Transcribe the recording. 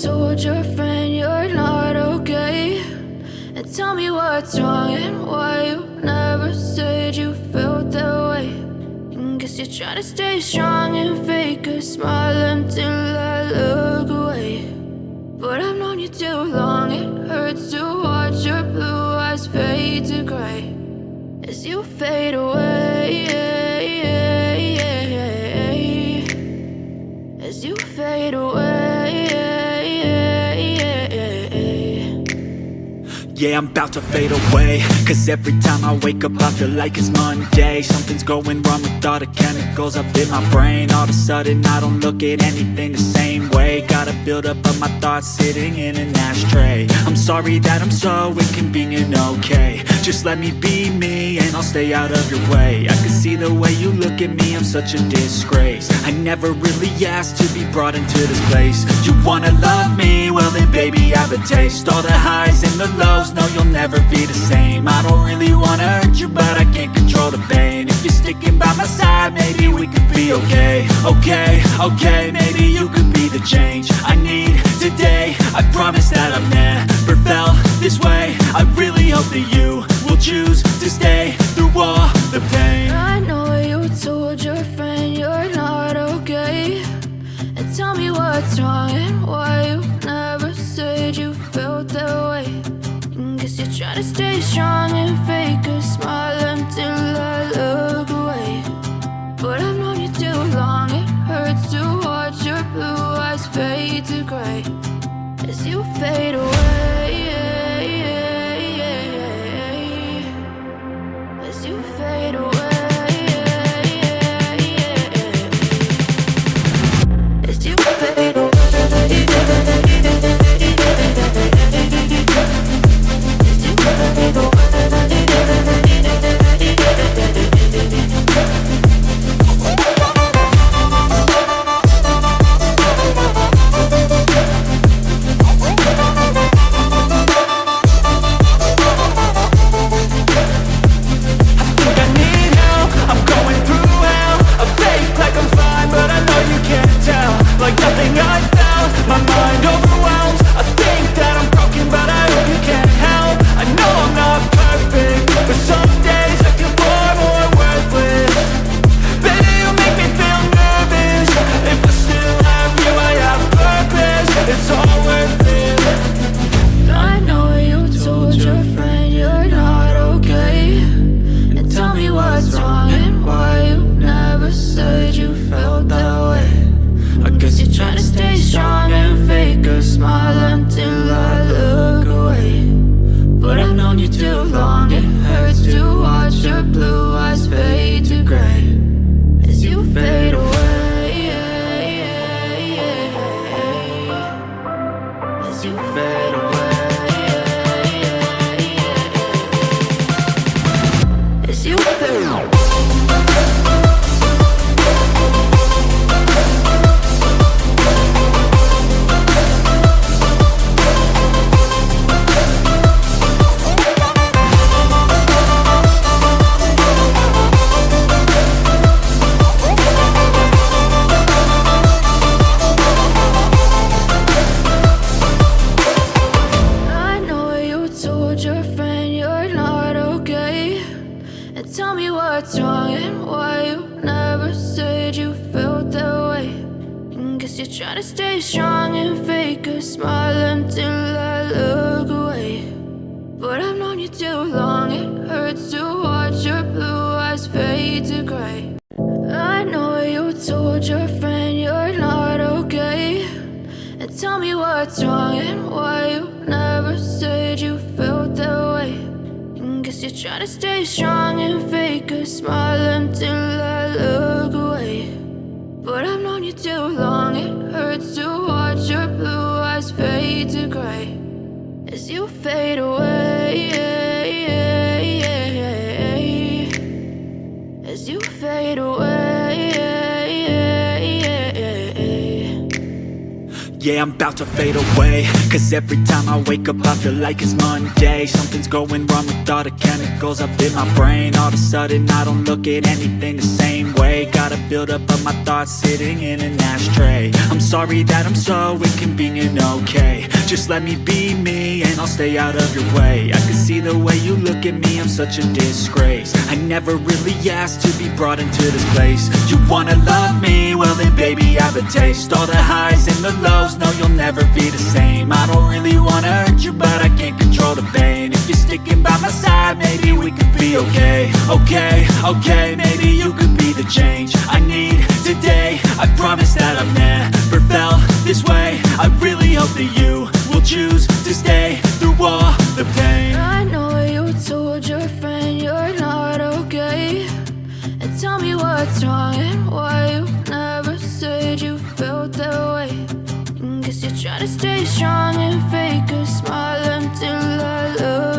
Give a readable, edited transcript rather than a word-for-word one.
told your friend you're not okay, and tell me what's wrong and why you never said you felt that way. And guess you're trying to stay strong and fake a smile until I look away. But I've known you too long, it hurts to watch your blue eyes fade to gray as you fade away, as you fade away. Yeah, I'm about to fade away, cause every time I wake up I feel like it's Monday. Something's going wrong with all the chemicals up in my brain. All of a sudden I don't look at anything the same way. Gotta build up of my thoughts sitting in an ashtray. I'm sorry that I'm so inconvenient, okay. Just let me be me and I'll stay out of your way. I can see the way you look at me, I'm such a disgrace. I never really asked to be brought into this place. You wanna love me? Well then baby have a taste. All the highs and the lows, no you'll never be the same. I don't really wanna hurt you but I can't control the pain. If you're sticking by my side, maybe we could be okay. Okay, maybe you could be the change I need today. I promise that I've never felt this way. I really hope that you will choose to stay through all the pain. I know you told your friend you're not okay, and tell me what's wrong and why you never said you felt that way. And guess you're trying to stay strong and fake a smile until I look away. But I've known you too long, it hurts to watch your blue eyes fade to gray as you fade away, as you fade away. As you fade away. Yeah, I'm about to fade away. Cause every time I wake up I feel like it's Monday. Something's going wrong with all the chemicals up in my brain. All of a sudden I don't look at anything the same way. Got a buildup of my thoughts sitting in an ashtray. I'm sorry that I'm so inconvenient, okay. Just let me be me and I'll stay out of your way. I can see the way you look at me, I'm such a disgrace. I never really asked to be brought into this place. You wanna love me? Well then baby I have a taste. All the highs and the lows, no you'll never be the same. I don't really wanna hurt you but I can't control the pain. If you're sticking by my side maybe we could be okay. Okay, maybe you could be the change I need today. I promise that I've never felt this way. I really hope that you will choose to stay through all the pain. I know you told your friend you're not okay, and tell me what's wrong and why you never said you felt that way. Guess you're trying to stay strong and fake a smile until I love